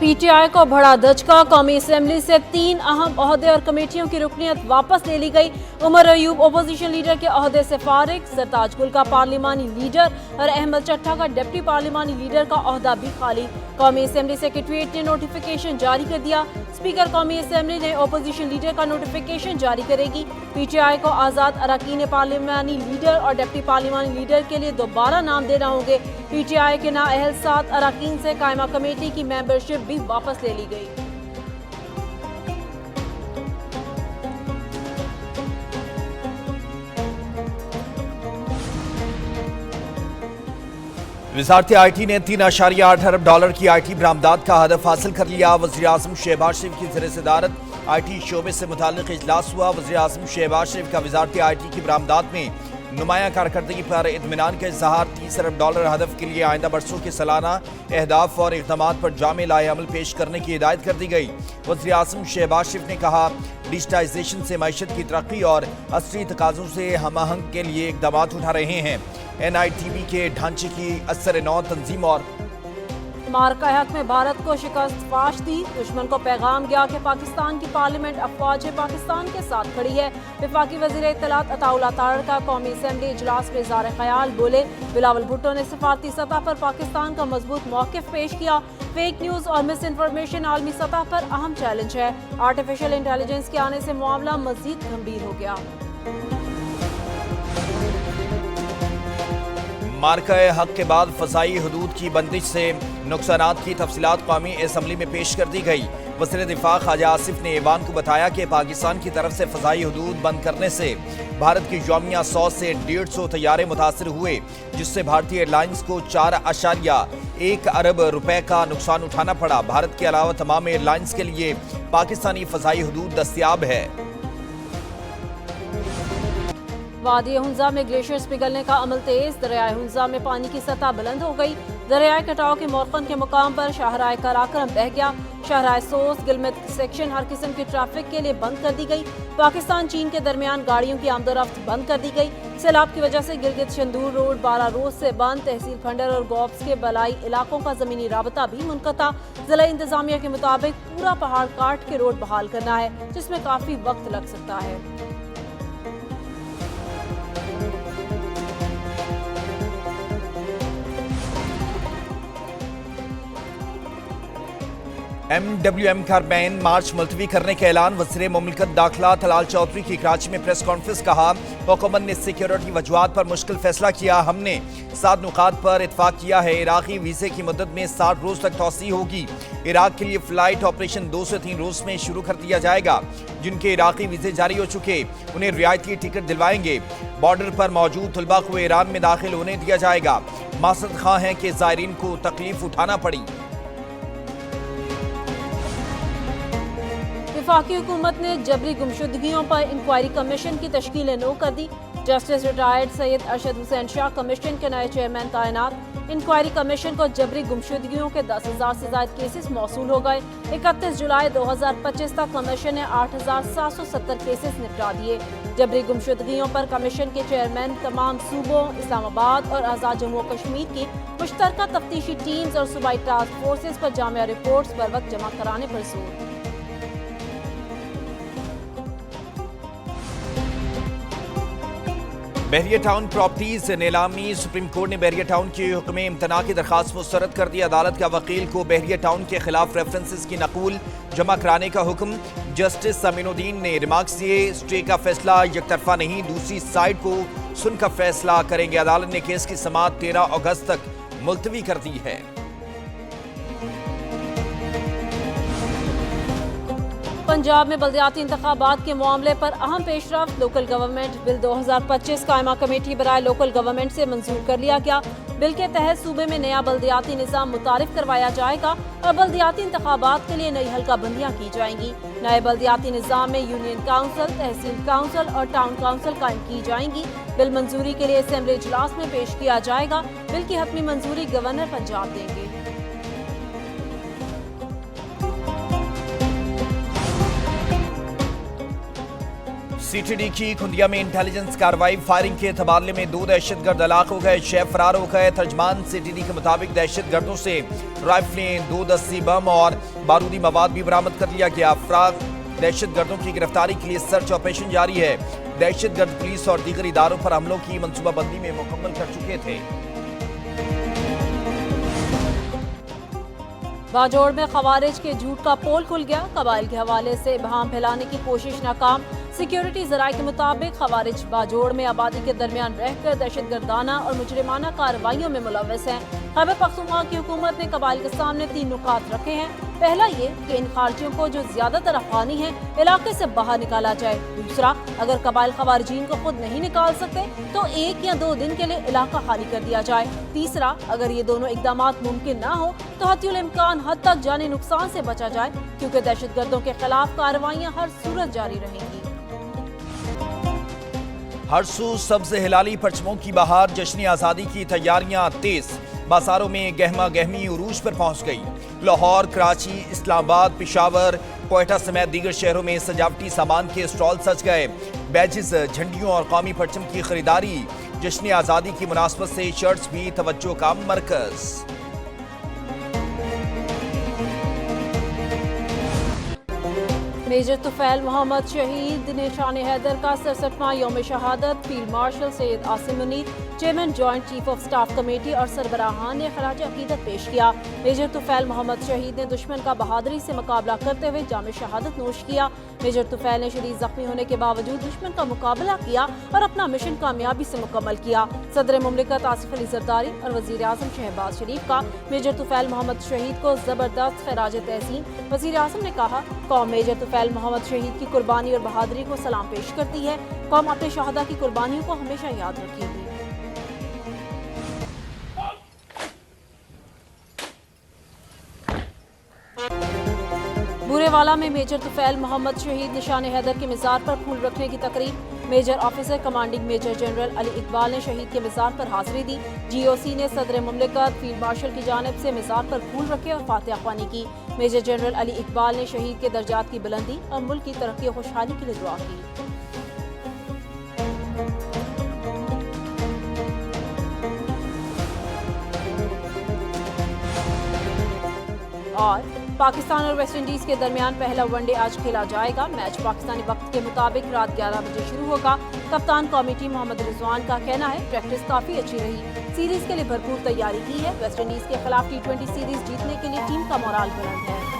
P T I को बड़ा धचका, कौमी असम्बली से 3 अहम ओहदे और कमेटियों की रुकनियत वापस ले ली गई। उमर अयूब अपोजिशन लीडर के ओहदे से फारिग, सरताज गुल का पार्लिमानी लीडर और अहमद चट्टा का डिप्टी पार्लिमानी लीडर का ओहदा भी खाली। कौमी असम्बली सेक्रेटरीट ने नोटिफिकेशन जारी कर दिया। स्पीकर कौमी असम्बली ने अपोजिशन लीडर का नोटिफिकेशन जारी करेगी। पी टी आई को आज़ाद अरकान पार्लिमानी लीडर और डिप्टी पार्लिमानी लीडर के लिए दोबारा नाम देना होंगे। पी टी आई के नाअहल 7 अरकान से कायमा कमेटी की मेंबरशिप भी वापस ले ली गई। वजारत आई.टी ने 3.8 अरब डॉलर की आई.टी बरामदात का हदफ हासिल कर लिया। वज़ीर-ए-आज़म शहबाज शरीफ की ज़ेर सदारत आई.टी शोबे से मुताल्लिक़ इजलास हुआ। वज़ीर-ए-आज़म शहबाज शरीफ का वजारत आई.टी की बरामदात में नुमाया कारकर्दगी पर इत्मीनान का इज़हार। 30 अरब डॉलर हदफ के लिए आइंदा बरसों के सालाना अहदाफ और इक़दामात पर जामे लाए अमल पेश करने की हिदायत कर दी गई। वज़ीर-ए-आज़म शहबाज शरीफ ने कहा, डिजिटाइजेशन से मईशत की तरक्की और असरी तकाज़ों से हम-आहंग के लिए इक़दामात उठा रहे हैं। NITB के ढांचे की असर नौ तंजीम और मार्का हक में भारत को शिकस्त फाश दी। दुश्मन को पैगाम गया कि पाकिस्तान की पार्लियामेंट अफवाज पाकिस्तान के साथ खड़ी है। वफाकी वज़ीर इत्तलात अताउल्लाह तारड़ का कौमी असम्बली इजलास में इज़हार ख्याल बोले। बिलावल भुट्टो ने सफारती सतह पर पाकिस्तान का मजबूत मौक़िफ़ पेश किया। फेक न्यूज़ और मिस इन्फॉर्मेशन आलमी सतह पर अहम चैलेंज है। आर्टिफिशियल इंटेलिजेंस के आने से मामला मज़ीद गंभीर हो गया। मार्का हक के बाद फ़ज़ाई हदूद की बंदिश से नुकसानात की तफसीलात कौमी असम्बली में पेश कर दी गई। वज़ीर दिफा ख्वाजा आसिफ ने ऐवान को बताया कि पाकिस्तान की तरफ से फ़ज़ाई हदूद बंद करने से भारत की यौमिया 100 से 150 तैयारे मुतासर हुए, जिससे भारतीय एयरलाइंस को 4.1 अरब रुपए का नुकसान उठाना पड़ा। भारत के अलावा तमाम एयरलाइंस के लिए पाकिस्तानी फ़ज़ाई हदूद दस्तयाब है। वादी हुंजा में ग्लेशियर्स पिघलने का अमल तेज। दरियाए हुंजा में पानी की सतह बुलंद हो गई। दरियाए कटाव के मोरखन के मुकाम पर शाहराह कराकरम बह गया। शाहराह सोस गिलमित सेक्शन हर किस्म की ट्रैफिक के लिए बंद कर दी गई। पाकिस्तान चीन के दरमियान गाड़ियों की आमदोरफ्त बंद कर दी गई। सैलाब की वजह से गिलगित शंदूर रोड 12 रोज से बंद। तहसील खंडर और गौब्स के बलाई इलाकों का जमीनी राबता भी मुनक़ता। जिला इंतजामिया के मुताबिक पूरा पहाड़ काट के रोड बहाल करना है, जिसमें काफी वक्त लग सकता है। MWM का बैन मार्च मुलतवी करने का ऐलान। वज़ीर मुमलिकत दाखिला तलाल चौधरी की कराची में प्रेस कॉन्फ्रेंस। कहा, हुकूमत ने सिक्योरिटी वजूहात पर मुश्किल फैसला किया। हमने 7 नुकात पर इत्फाक किया है। इराक़ी वीज़े की मुद्दत में 60 रोज़ तक तोसी होगी। इराक़ के लिए फ़्लाइट ऑपरेशन 2 से 3 रोज़ में शुरू कर दिया जाएगा। जिनके इराक़ी वीज़े जारी हो चुके उन्हें रियायती टिकट दिलवाएंगे। बॉर्डर पर मौजूद तलबा को ईरान में दाखिल होने दिया जाएगा। मकसद खां है कि ज़ायरीन को तकलीफ उठाना पड़ी। वफाकी हुकूमत ने जबरी गुमशुदगियों पर इंक्वायरी कमीशन की तश्कील नो कर दी। Justice retired Syed Arshad Hussain Shah commission के नए चेयरमैन तैनात। इंक्वायरी कमीशन को जबरी गुमशुदगियों के 10,000 से ज्यादा केसेस मौसूल हो गए। 31 जुलाई 2025 तक कमीशन ने 8,770 केसेस निपटा दिए। जबरी गुमशुदगियों पर कमीशन के चेयरमैन तमाम सूबों, इस्लामाबाद और आज़ाद जम्मू और कश्मीर की मुश्तरका तफ्तीशी टीम्स और सूबाई टास्क फोर्सेस पर जामिया रिपोर्ट्स बर वक्त जमा कराने पर जोर। बहरिया टाउन प्रॉपर्टीज नीलामी। सुप्रीम कोर्ट ने बहरिया टाउन के हुक्म इम्तना की दरखास्त मुस्तरद कर दी। अदालत का वकील को बहरिया टाउन के खिलाफ रेफरेंसेस की नकूल जमा कराने का हुक्म। जस्टिस अमीनुद्दीन ने रिमार्क्स दिए, स्टे का फैसला यकतरफा नहीं, दूसरी साइड को सुनकर फैसला करेंगे। अदालत ने केस की समाअत 13 अगस्त तक मुलतवी कर दी है। पंजाब में बल्दियाती इंतखाबात के मामले पर अहम पेशरफ्त। लोकल गवर्नमेंट बिल 2025 कायमा कमेटी बराए लोकल गवर्नमेंट से मंजूर कर लिया गया। बिल के तहत सूबे में नया बल्दियाती निज़ाम मुतारिफ करवाया जाएगा और बल्दियाती इंतखाबात के लिए नई हल्का बंदियाँ की जाएंगी। नए बल्दियाती निज़ाम में यूनियन काउंसिल, तहसील काउंसिल और टाउन काउंसिल कायम की जाएंगी। बिल मंजूरी के लिए असेंबली इजलास में पेश किया जाएगा। बिल की हतमी मंजूरी गवर्नर पंजाब देंगे। CTD की खुंदिया में इंटेलिजेंस कार्रवाई, फायरिंग के तबादले में 2 दहशतगर्द हलाक हो गए, 6 फरार हो गए। तर्जमान CTD के मुताबिक दहशतगर्दों से राइफलें, 2 देसी बम और बारूदी मवाद भी बरामद कर लिया गया। अफराद दहशतगर्दों की गिरफ्तारी के लिए सर्च ऑपरेशन जारी है। दहशतगर्द पुलिस और दीगर इदारों पर हमलों की मंसूबाबंदी में मुकम्मल कर चुके थे। बाजोड़ में खवारिज के झूठ का पोल खुल गया, कबाइल के हवाले से इबहम फैलाने की कोशिश नाकाम। सिक्योरिटी जराये के मुताबिक खवारिज बाजोड़ में आबादी के दरमियान रहकर दहशतगर्दाना और मुजरिमाना कार्रवाइयों में मुलव्वस हैं। खैबर पख्तूनख्वा की हुकूमत ने कबाइल के सामने 3 नुकात रखे हैं। पहला ये कि इन खारजियों को जो ज्यादातर अफगानी हैं इलाके से बाहर निकाला जाए। दूसरा, अगर कबाइल खवारिजीन को खुद नहीं निकाल सकते तो 1 या 2 दिन के लिए इलाका खाली कर दिया जाए। तीसरा, अगर ये दोनों इकदामात मुमकिन ना हो तो हत्युल इम्कान हद तक जानी नुकसान से बचा जाए, क्योंकि दहशतगर्दों के खिलाफ कार्रवाइयां हर सूरत जारी रहेंगी। हर सू सब्ज हिलाली परचमों की बहार, जश्न आज़ादी की तैयारियां तेज। बाजारों में गहमा गहमी उरूज पर पहुंच गई। लाहौर, कराची, इस्लामाबाद, पेशावर, कोयटा समेत दीगर शहरों में सजावटी सामान के स्टॉल सज गए। बैजेस, झंडियों और कौमी परचम की खरीदारी। जश्न आज़ादी की मुनासबत से शर्ट्स भी तवज्जो का मरकज। मेजर तुफैल मोहम्मद शहीद निशान हैदर का 67वां यौम शहादत। Field marshal Syed Asim Munir, chairman joint chief of staff committee और सरबराहान ने खराज अकीदत पेश किया। मेजर तुफैल मोहम्मद शहीद ने दुश्मन का बहादुरी से मुकाबला करते हुए जाम शहादत नोश किया। मेजर तुफैल ने शदीद जख्मी होने के बावजूद दुश्मन का मुकाबला किया और अपना मिशन कामयाबी से मुकम्मल किया। सदर मुमलिकत आसिफ अली जरदारी और वजीर आजम शहबाज शरीफ का मेजर तुफैल मोहम्मद शहीद को जबरदस्त खराज तहसीन। वजीर आजम ने कहा, कौम मेजर तुफैल मोहम्मद शहीद की कुर्बानी और बहादुरी को सलाम पेश करती है। कौम अपने शहदा की कुर्बानियों को हमेशा याद रखेगी। बूरेवाला में मेजर तुफैल मोहम्मद शहीद निशान हैदर के मज़ार पर फूल रखने की तकरीब। Major officer commanding major general Ali Iqbal ने शहीद के मज़ार पर हाजिरी दी। GOC ने सदर मुमलिकत फील्ड मार्शल की जानिब से मज़ार पर फूल रखे और फातिहा ख्वानी की। मेजर जनरल अली इकबाल ने शहीद के दर्जात की बुलंदी और मुल्क की तरक्की और खुशहाली के लिए दुआ की। और पाकिस्तान और वेस्ट इंडीज के दरमियान पहला वनडे आज खेला जाएगा। मैच पाकिस्तानी वक्त के मुताबिक रात 11 बजे शुरू होगा। कप्तान कौमी टीम मोहम्मद रिजवान का कहना है, प्रैक्टिस काफी अच्छी रही, सीरीज के लिए भरपूर तैयारी की है। वेस्ट इंडीज के खिलाफ T20 सीरीज जीतने के लिए टीम का मोराल बुलंद है।